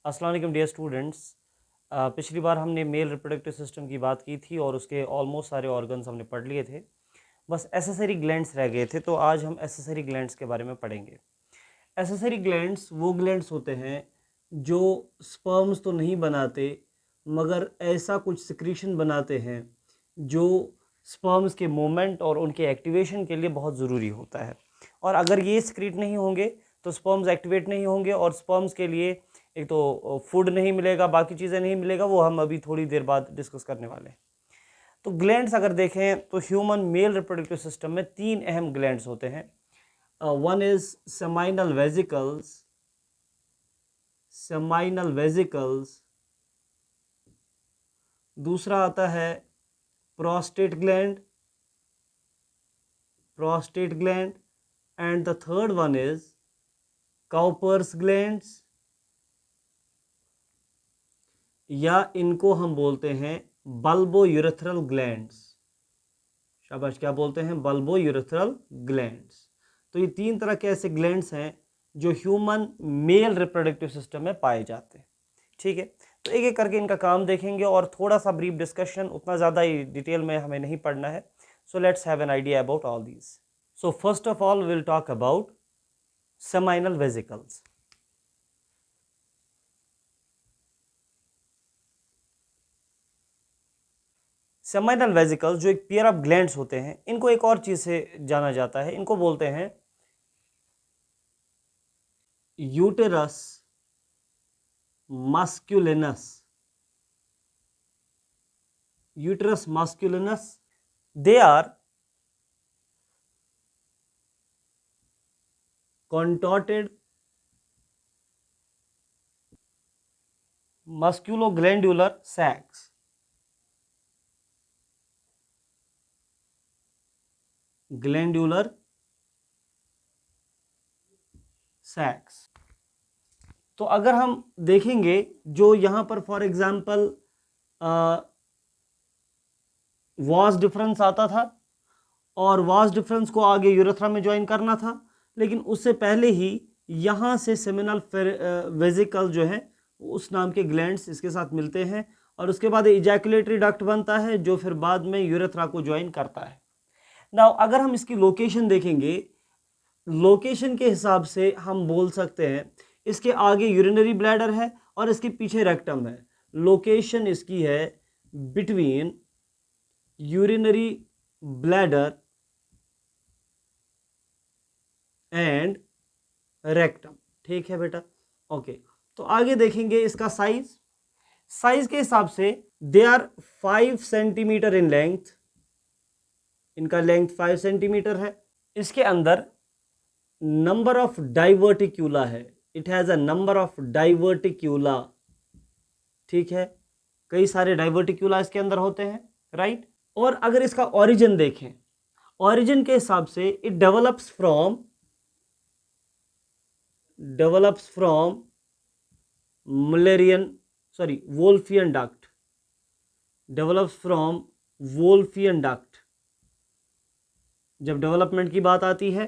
अस्सलाम वालेकुम dear students. पिछली बार हमने मेल रिप्रोडक्टिव सिस्टम की बात की थी और उसके ऑलमोस्ट सारे ऑर्गन्स हमने पढ़ लिए थे। बस एसेसरी ग्लैंड्स रह गए थे, तो आज हम एसेसरी ग्लैंड्स के बारे में पढ़ेंगे। एसेसरी ग्लैंड्स वो ग्लैंड्स होते हैं जो स्पर्म्स तो नहीं बनाते मगर ऐसा कुछ सिक्रीशन बनाते हैं जो स्पर्म्स के मूवमेंट और उनके एक्टिवेशन के लिए बहुत ज़रूरी होता है। और अगर ये सिक्रीट नहीं होंगे तो स्पर्म्स एक्टिवेट नहीं होंगे और स्पर्म्स के लिए एक तो फूड नहीं मिलेगा, बाकी चीज़ें नहीं मिलेगा, वो हम अभी थोड़ी देर बाद डिस्कस करने वाले हैं। तो ग्लैंड्स अगर देखें तो ह्यूमन मेल रिप्रोडक्टिव सिस्टम में 3 अहम ग्लैंड्स होते हैं। वन इज सेमाइनल वेजिकल्स, दूसरा आता है prostate gland and the third one is Cowper's glands, या इनको हम बोलते हैं बल्बोयूरेथ्रल ग्लैंड्स। शाबाश, क्या बोलते हैं? Bulbourethral glands. तो ये 3 तरह के ऐसे ग्लैंड्स हैं जो ह्यूमन मेल रिप्रोडक्टिव सिस्टम में पाए जाते हैं। ठीक है, तो एक एक करके इनका काम देखेंगे और थोड़ा सा ब्रीफ डिस्कशन, उतना ज़्यादा ही डिटेल में हमें नहीं पढ़ना है। So let's have an idea about all these. So first of all will talk about seminal vesicles. Seminal vesicles जो एक पेयर ऑफ ग्लैंड्स होते हैं, इनको एक और चीज़ से जाना जाता है, इनको बोलते हैं uterus masculinus. They are contorted musculoglandular sacs. Glandular sacs. तो अगर हम देखेंगे जो यहाँ पर फॉर एग्जांपल वास डिफरेंस आता था और वास डिफरेंस को आगे यूरेथ्रा में ज्वाइन करना था, लेकिन उससे पहले ही यहाँ से सेमिनल वेजिकल जो है उस नाम के ग्लैंड्स इसके साथ मिलते हैं और उसके बाद इजैकुलेटरी डक्ट बनता है जो फिर बाद में यूरेथ्रा को ज्वाइन करता है। नाउ अगर हम इसकी लोकेशन देखेंगे, लोकेशन के हिसाब से हम बोल सकते हैं इसके आगे यूरिनरी ब्लैडर है और इसके पीछे रेक्टम है। लोकेशन इसकी है between urinary bladder and rectum. ठीक है बेटा, ओके। तो आगे देखेंगे इसका साइज के हिसाब से they are 5 centimetre in length, इनका लेंथ 5 सेंटीमीटर है। इसके अंदर नंबर ऑफ डाइवर्टिक्यूला है, it has a number of diverticula. ठीक है, कई सारे डाइवर्टिक्यूला इसके अंदर होते हैं, राइट। और अगर इसका ओरिजिन देखें, ओरिजिन के हिसाब से it develops from Wolffian duct, develops from Wolffian duct. जब डेवलपमेंट की बात आती है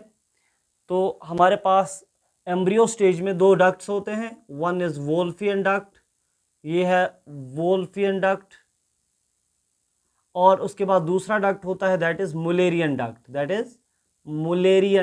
तो हमारे पास एम्ब्रियो स्टेज में 2 डक्ट्स होते हैं, वन इज वोल्फियन डक्ट, ये है वोल्फियन डक्ट, और उसके बाद दूसरा डक्ट होता है that is Mullerian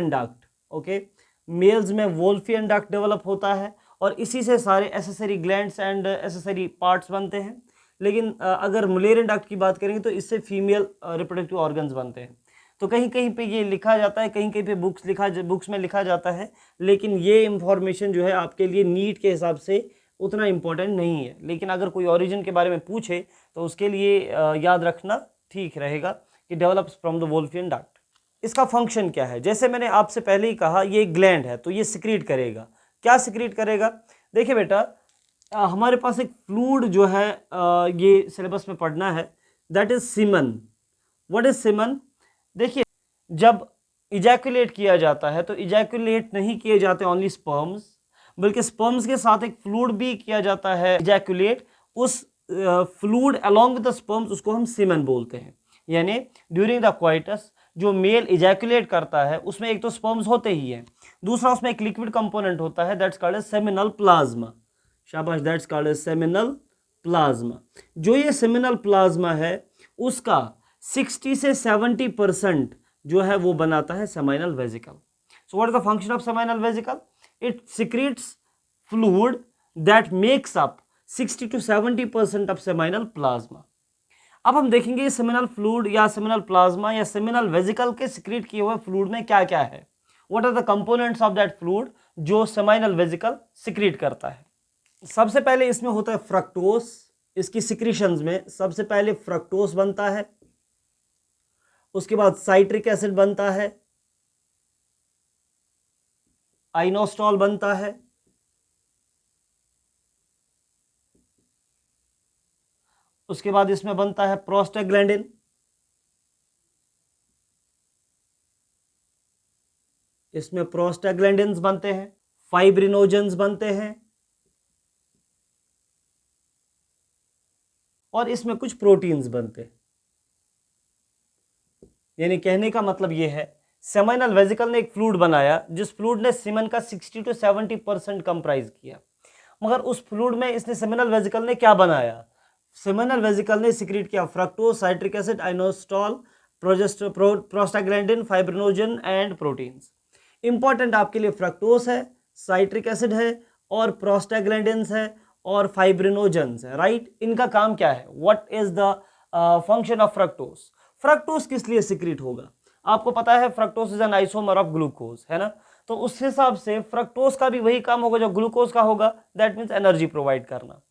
duct, okay. Males में वोल्फियन डक्ट डेवलप होता है और इसी से सारे accessory glands and accessory parts बनते हैं। लेकिन अगर मुलेरियन डक्ट की बात करेंगे तो इससे फीमेल रिप्रोडक्टिव ऑर्गन्स बनते हैं। तो कहीं कहीं पे ये लिखा जाता है, कहीं कहीं पे बुक्स में लिखा जाता है, लेकिन ये इंफॉर्मेशन जो है आपके लिए नीट के हिसाब से उतना इम्पोर्टेंट नहीं है। लेकिन अगर कोई ओरिजिन के बारे में पूछे तो उसके लिए याद रखना ठीक रहेगा कि develops from the Wolffian duct. इसका फंक्शन क्या है? जैसे मैंने आपसे पहले ही कहा, ये ग्लैंड है तो ये सिक्रीट करेगा। क्या सिक्रीट करेगा? देखिए बेटा, हमारे पास एक फ्लूइड जो है ये सिलेबस में पढ़ना है, that is semen. What is semen? देखिए, जब इजैकुलेट किया जाता है तो इजैकुलेट नहीं किए जाते ओनली स्पर्म्स, बल्कि स्पर्म्स के साथ एक फ्लूइड भी किया जाता है इजैकुलेट। उस fluid along with the sperms, उसको हम सीमन बोलते हैं। यानी ड्यूरिंग द क्वाइटस जो मेल इजैकुलेट करता है उसमें एक तो स्पर्म्स होते ही हैं, दूसरा उसमें एक लिक्विड कंपोनेंट होता है that's called as seminal plasma. शाबाश, that's called as seminal plasma. जो ये सेमिनल प्लाज्मा है उसका 60 से 70% जो है वो बनाता है seminal vesicle. So what is the function of seminal vesicle? It secretes fluid that makes up 60 to 70% of seminal plasma. अब हम देखेंगे सेमिनल फ्लूइड या सेमिनल प्लाज्मा या सेमिनल वेसिकल के सिक्रीट किए हुए फ्लूइड में क्या क्या है, what are the components of that fluid जो सेमिनल वेसिकल सिक्रीट करता है। सबसे पहले इसमें होता है फ्रक्टोस। इसकी सिक्रीशंस में सबसे पहले फ्रक्टोस बनता है, उसके बाद साइट्रिक एसिड बनता है, आइनोस्टॉल बनता है, उसके बाद इसमें बनता है प्रोस्टाग्लैंडिन, इसमें प्रोस्टाग्लैंडिन्स बनते हैं, फाइब्रिनोजेंस बनते हैं और इसमें कुछ प्रोटीन्स बनते हैं। यानी कहने का मतलब यह है सेमिनल वेसिकल ने एक फ्लूइड बनाया जिस फ्लूइड ने सीमेन का 60 to 70% कंप्राइज किया, मगर उस फ्लूइड में इसने सेमिनल वेसिकल ने क्या बनाया? सेमिनल वेसिकल ने सिक्रीट किया fructose, citric acid, inositol, prostaglandin, fibrinogen and proteins. Important आपके लिए फ्रक्टोज है, साइट्रिक एसिड है और प्रोस्टाग्लैंडिन्स है और फाइब्रिनोजेंस है, राइट। इनका काम क्या है? What is the function of fructose? Fructose किस लिए सिक्रीट होगा? आपको पता है fructose is an isomer of glucose, है ना। तो उस हिसाब से फ्रक्टोज का भी वही काम होगा जो ग्लूकोज का होगा, दैट मीन्स एनर्जी प्रोवाइड करना।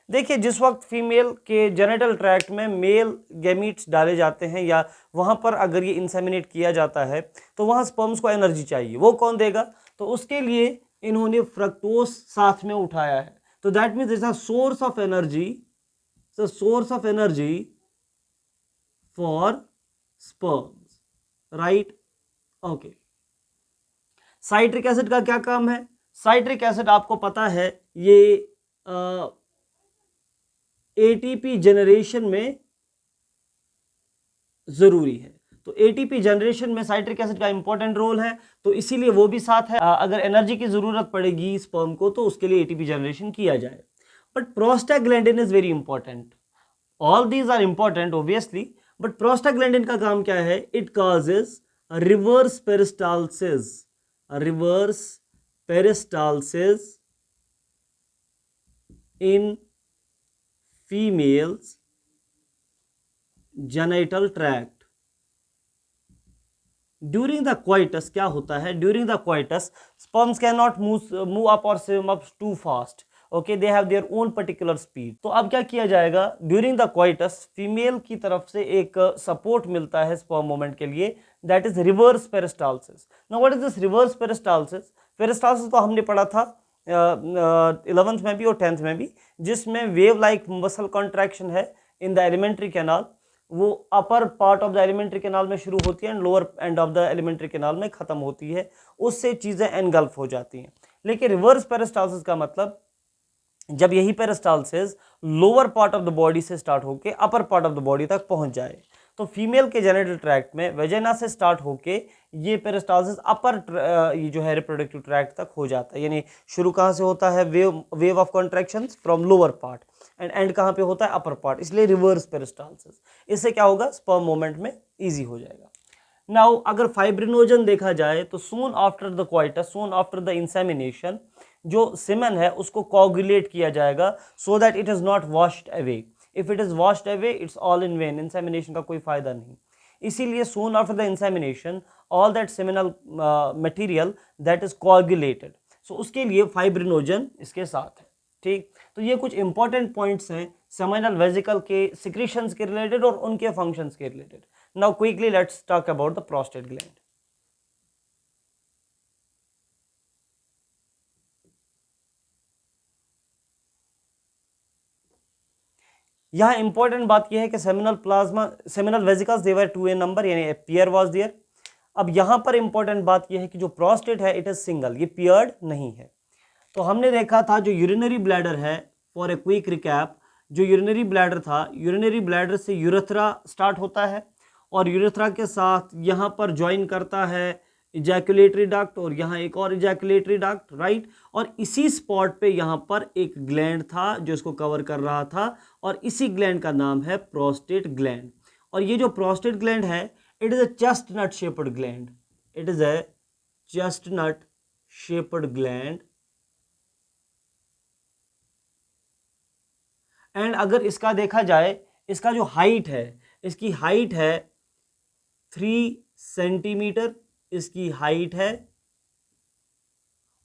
देखिए, जिस वक्त फीमेल के जेनिटल ट्रैक्ट में मेल गैमीट्स डाले जाते हैं या वहाँ पर अगर ये इंसेमिनेट किया जाता है तो वहाँ स्पर्म्स को एनर्जी चाहिए, वो कौन देगा? तो उसके लिए इन्होंने फ्रक्टोज साथ में उठाया है। तो that means it's a source of energy, source of energy for sperms, right. Okay, citric acid का क्या काम है? साइट्रिक एसिड आपको पता है ये एटीपी जनरेशन में जरूरी है। तो एटीपी जनरेशन में साइट्रिक एसिड का इंपॉर्टेंट रोल है, तो इसीलिए वो भी साथ है। अगर एनर्जी की जरूरत पड़ेगी स्पर्म को तो उसके लिए एटीपी जनरेशन किया जाए। But prostaglandin is very important. All these are important obviously, but prostaglandin का काम क्या है? It causes reverse peristalsis, reverse peristalsis in females genital tract. During the coitus क्या होता है? During the coitus sperms can not move up और swim up to fast, okay, they have their own particular speed. तो अब क्या किया जाएगा? During the coitus female की तरफ से एक सपोर्ट मिलता है स्पर्म मूवमेंट के लिए, that is reverse peristalsis. Now what is this reverse peristalsis? Peristalsis तो हमने पढ़ा था 11th में भी और 10th में भी, जिसमें वेव लाइक मसल कॉन्ट्रैक्शन है इन द एलिमेंट्री कैनाल। वो upper part of the alimentary canal में शुरू होती है and lower end of the alimentary canal में खत्म होती है, उससे चीजें एनगल्फ हो जाती हैं। लेकिन रिवर्स पेरिस्टाल्सिस का मतलब जब यही peristalsis lower part of the body से स्टार्ट होकर अपर पार्ट ऑफ द बॉडी तक पहुंच जाए। तो फीमेल के जेनिटल ट्रैक्ट में वेजाइना से स्टार्ट होके ये पेरिस्टाल्सिस अपर ये जो है रिप्रोडक्टिव ट्रैक्ट तक हो जाता है। यानी शुरू कहाँ से होता है? Wave of contractions from lower part and and कहाँ पे होता है? अपर पार्ट, इसलिए रिवर्स पेरिस्टाल्सिस। इससे क्या होगा? स्पर्म मूवमेंट में ईजी हो जाएगा। नाउ अगर फाइब्रिनोजन देखा जाए तो soon after the coitus, soon after the insemination जो सीमेन है उसको कोगुलेट किया जाएगा so that it is not washed away. If it is washed away it's all in vain, insemination का कोई फायदा नहीं। इसीलिए soon after the insemination all that seminal material that is coagulated, so उसके लिए फाइब्रिनोजन इसके साथ है, ठीक। तो ये कुछ इंपॉर्टेंट पॉइंट्स हैं सेमिनल वेसिकल के सिक्रीशंस के रिलेटेड और उनके फंक्शंस के related. Now quickly let's talk about the prostate gland. यहाँ इंपॉर्टेंट बात यह है कि seminal plasma, seminal vesicles they were 2 in number, यानी ए पेयर वाज देयर। अब यहाँ पर इंपॉर्टेंट बात यह है कि जो प्रोस्टेट है इट इज सिंगल, ये पेयर्ड नहीं है। तो हमने देखा था जो यूरिनरी ब्लैडर है, फॉर ए क्विक रिकैप, जो यूरिनरी ब्लैडर था, यूरिनरी ब्लैडर से यूरेथ्रा स्टार्ट होता है और यूरेथ्रा के साथ यहाँ पर ज्वाइन करता है इजैकुलेटरी डक्ट और यहाँ एक और इजैकुलेटरी डक्ट, राइट। और इसी स्पॉट पे यहाँ पर एक ग्लैंड था जो इसको कवर कर रहा था, और इसी ग्लैंड का नाम है प्रोस्टेट ग्लैंड। और ये जो प्रोस्टेट ग्लैंड है, it is a chestnut shaped gland, it is a chestnut shaped gland. And अगर इसका देखा जाए, इसका जो हाइट है, इसकी हाइट है 3 सेंटीमीटर, इसकी हाइट है।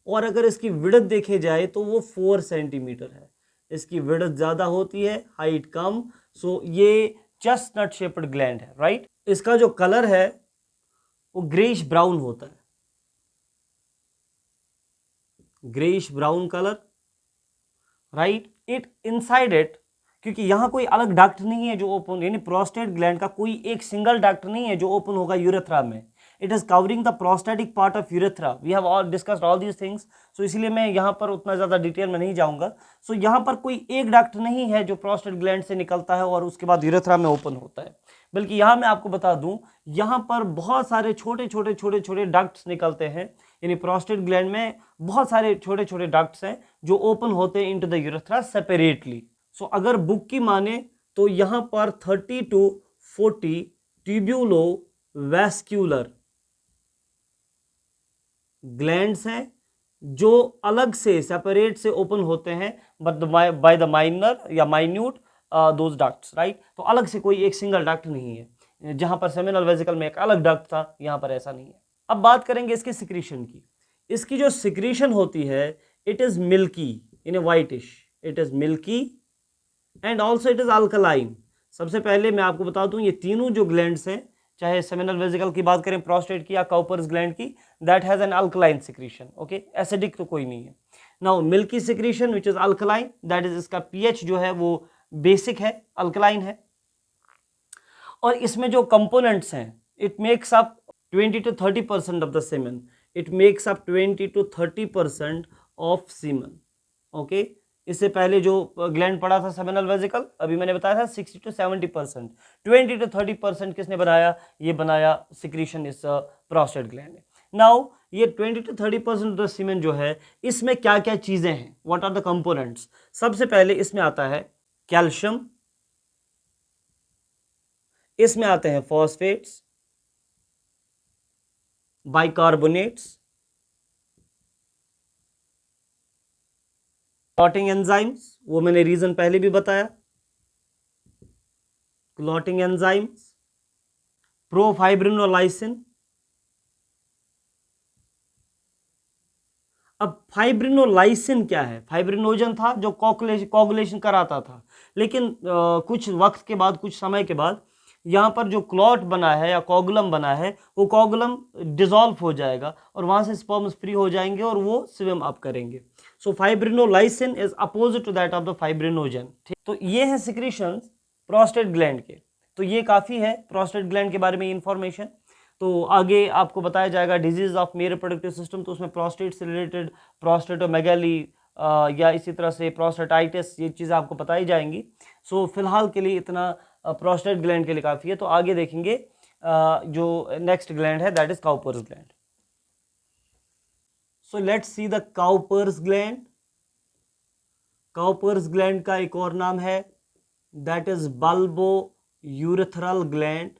और अगर इसकी विड्थ देखे जाए तो वो 4 सेंटीमीटर है, इसकी विड्थ ज़्यादा होती है, हाइट कम। सो ये चेस्टनट शेप्ड ग्लैंड है, राइट। इसका जो कलर है वो ग्रेइश ब्राउन होता है, greyish brown colour, right. It inside it, क्योंकि यहाँ कोई अलग डक्ट नहीं है जो ओपन, यानी प्रोस्टेट ग्लैंड का कोई एक सिंगल डक्ट नहीं है जो ओपन होगा यूरेथ्रा में। It is covering the prostatic part of urethra. We have all discussed all these things, so इसीलिए मैं यहाँ पर उतना ज़्यादा डिटेल में नहीं जाऊँगा। सो यहाँ पर कोई एक डक्ट नहीं है जो प्रोस्टेट ग्लैंड से निकलता है और उसके बाद यूरेथ्रा में ओपन होता है, बल्कि यहाँ मैं आपको बता दूँ, यहाँ पर बहुत सारे छोटे छोटे डक्ट्स निकलते हैं। यानी प्रोस्टेट ग्लैंड में बहुत सारे छोटे छोटे डक्ट्स हैं जो ओपन होते हैं इनटू द यूरेथ्रा सेपरेटली। सो अगर बुक की माने तो यहाँ पर 30 to 40 ट्यूब्यूलो वैस्क्यूलर ग्लैंड्स हैं जो अलग से सेपरेट से ओपन होते हैं, बट बाय द माइनर या माइन्यूट दोज डक्ट्स, राइट। तो अलग से कोई एक सिंगल डक्ट नहीं है, जहां पर सेमिनल वेसिकल में एक अलग डक्ट था, यहाँ पर ऐसा नहीं है। अब बात करेंगे इसके सिक्रीशन की। इसकी जो सिक्रीशन होती है, it is milky in A whitish, it is milky and also it is alkaline. सबसे पहले मैं आपको बता दूं, ये तीनों जो ग्लैंड्स हैं, चाहे सेमिनल वेसिकल की बात करें, प्रोस्टेट की या काउपर्स ग्लैंड की, that has an alkaline secretion, okay. Acidic तो कोई नहीं है। Now milky secretion which is alkaline, that is इसका पीएच जो है वो बेसिक है, अल्कलाइन है। और इसमें जो कंपोनेंट्स हैं, it makes up 20 to 30% of the semen, it makes up 20 to 30% of semen, okay. इससे पहले जो ग्लैंड पड़ा था सेमिनल वेसिकल, अभी मैंने बताया था 60 to 70%, 20 to 30% किसने बनाया, ये बनाया सिक्रीशन इस प्रोस्टेट ग्लैंड ने। नाउ ये 20 to 30% ऑफ द सीमेन जो है, इसमें क्या क्या चीजें हैं, व्हाट आर द कंपोनेंट्स। सबसे पहले इसमें आता है कैल्शियम, इसमें आते हैं फॉस्फेट्स, बाइकार्बोनेट्स, क्लॉटिंग एंजाइम्स, वो मैंने रीजन पहले भी बताया, क्लॉटिंग एंजाइम्स, प्रोफाइब्रिनोलाइसिन। अब फाइब्रिनोलाइसिन क्या है? फाइब्रिनोजन था जो कोगुलेशन कराता था, लेकिन कुछ वक्त के बाद, कुछ समय के बाद, यहाँ पर जो क्लॉट बना है या कोगुलम बना है, वो कोगुलम डिसॉल्व हो जाएगा और वहाँ से स्पर्म्स फ्री हो जाएंगे और वो स्विम अप करेंगे। So fibrinolysin is opposite to that of the fibrinogen. तो ये है सिक्रीशंस प्रोस्टेट ग्लैंड के। तो ये काफ़ी है प्रोस्टेट ग्लैंड के बारे में इंफॉर्मेशन। तो आगे आपको बताया जाएगा disease of male reproductive system, तो उसमें प्रोस्टेट से रिलेटेड प्रोस्टेटोमेगाली या इसी तरह से प्रोस्टेटाइटिस, ये चीज़ें आपको बताई जाएंगी। सो फिलहाल के लिए इतना प्रोस्टेट ग्लैंड के लिए काफ़ी है। तो आगे देखेंगे जो नेक्स्ट ग्लैंड है, that is Cowper's gland. So let's see the Cowper's gland. Cowper's gland का एक और नाम है, that is bulbo urethral gland.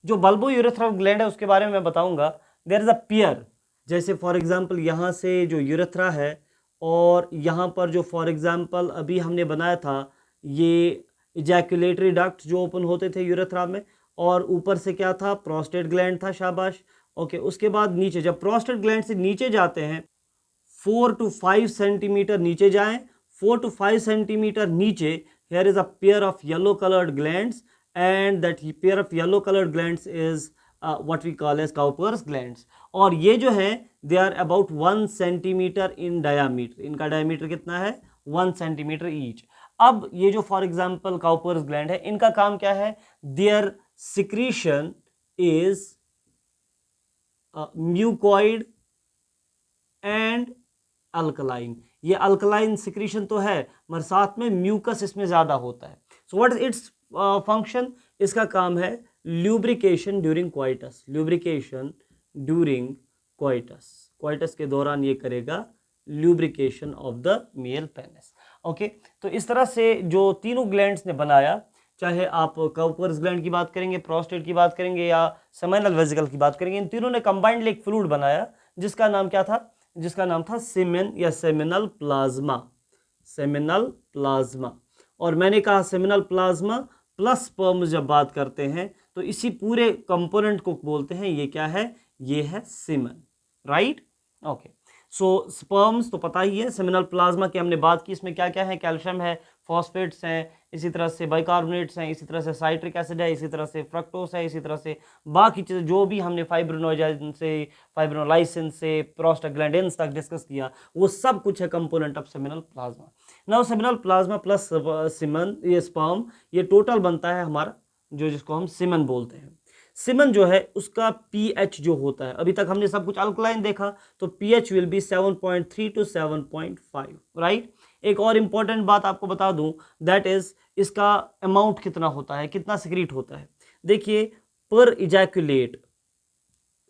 जो बल्बो यूरेथ्रल ग्लैंड है उसके बारे में मैं बताऊंगा। देयर इज अ पियर, जैसे फॉर एग्जांपल यहाँ से जो यूरेथ्रा है और यहाँ पर जो फॉर एग्जांपल अभी हमने बनाया था, ये इजैकुलेटरी डक्ट जो ओपन होते थे यूरेथ्रा में, और ऊपर से क्या था, प्रोस्टेट ग्लैंड था, शाबाश, ओके। उसके बाद नीचे, जब प्रोस्टेट ग्लैंड से नीचे जाते हैं, 4 to 5 सेंटीमीटर नीचे जाएं, 4 to 5 सेंटीमीटर नीचे, here is a pair of yellow colored glands, and that pair of yellow colored glands is what we call as Cowper's glands। और ये जो है they are about 1 centimetre in diameter, इनका diameter कितना है, 1 centimetre each. अब ये जो फॉर एग्जाम्पल काउपर्स ग्लैंड है, इनका काम क्या है, their secretion is mucoid and alkaline. ये अल्कलाइन सिक्रीशन तो है, मगर साथ में म्यूकस इसमें ज़्यादा होता है। So what is its function, इसका काम है lubrication during coitus, lubrication during coitus, coitus के दौरान ये करेगा lubrication of the male penis. Okay, तो इस तरह से जो तीनों ग्लैंड्स ने बनाया, चाहे आप कॉपर्स ग्लैंड की बात करेंगे, प्रोस्टेट की बात करेंगे या सेमिनल वेसिकल की बात करेंगे, इन तीनों ने कंबाइंडली एक फ्लूइड बनाया जिसका नाम क्या था, जिसका नाम था सीमेन या सेमिनल प्लाज्मा, सेमिनल प्लाज्मा। और मैंने कहा सेमिनल प्लाज्मा प्लस स्पर्म जब बात करते हैं तो इसी पूरे कंपोनेंट को बोलते हैं, ये क्या है, ये है सीमेन, राइट। ओके, सो स्पर्म्स तो पता ही है, सेमिनल प्लाज्मा की हमने बात की, इसमें क्या क्या है, कैल्शियम है, फॉस्फेट्स हैं, इसी तरह से बाइकार्बोनेट्स हैं, इसी तरह से साइट्रिक एसिड है, इसी तरह से फ्रक्टोस है, इसी तरह से बाकी चीज़ें जो भी हमने फाइब्रोनोइजिन से फाइब्रोलाइसिन से प्रोस्टाग्लैंडिन्स तक डिस्कस किया, वो सब कुछ है component of seminal plasma. Now seminal plasma plus semen, ये स्पर्म, ये टोटल बनता है हमारा जो जिसको हम सीमन बोलते हैं। सीमन जो है उसका पीएच जो होता है, अभी तक हमने सब कुछ अल्कलाइन देखा, तो pH will be 7.3 to 7.5, right. एक और इंपॉर्टेंट बात आपको बता दूं, दैट इज इसका अमाउंट कितना होता है, कितना सिक्रीट होता है। देखिए, पर इजैकुलेट,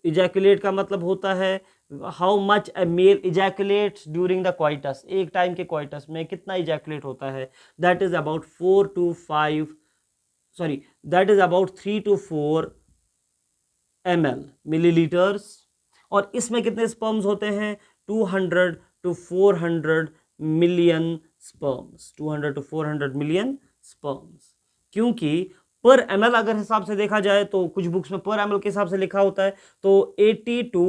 इजैकुलेट का मतलब होता है how much a male ejaculates during the coitus, एक टाइम के क्वाइटस में कितना इजैकुलेट होता है, that is about 4 to 5, sorry that is about 3 to 4 ml, millilitres. और इसमें कितने स्पर्म्स होते हैं, 200 to 400 million sperms, 200 to 400 million sperms. क्योंकि पर ml अगर हिसाब से देखा जाए तो कुछ बुक्स में पर ml के हिसाब से लिखा होता है, तो 80 to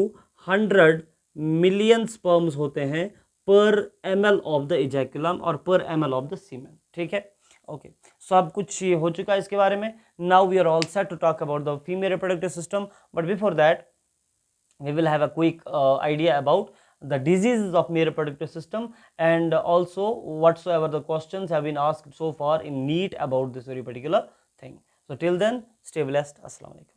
100 मिलियन स्पर्म्स होते हैं पर ml ऑफ द इजैकुलम और पर ml ऑफ द सीमेन, ठीक है। ओके, सब कुछ हो चुका है इसके बारे में। Now we are all set to talk about the female reproductive system, but before that we will have a quick idea about the diseases of male reproductive system, and also whatsoever the questions have been asked so far in NEET about this very particular thing. So till then, stay blessed. Assalamu alaikum.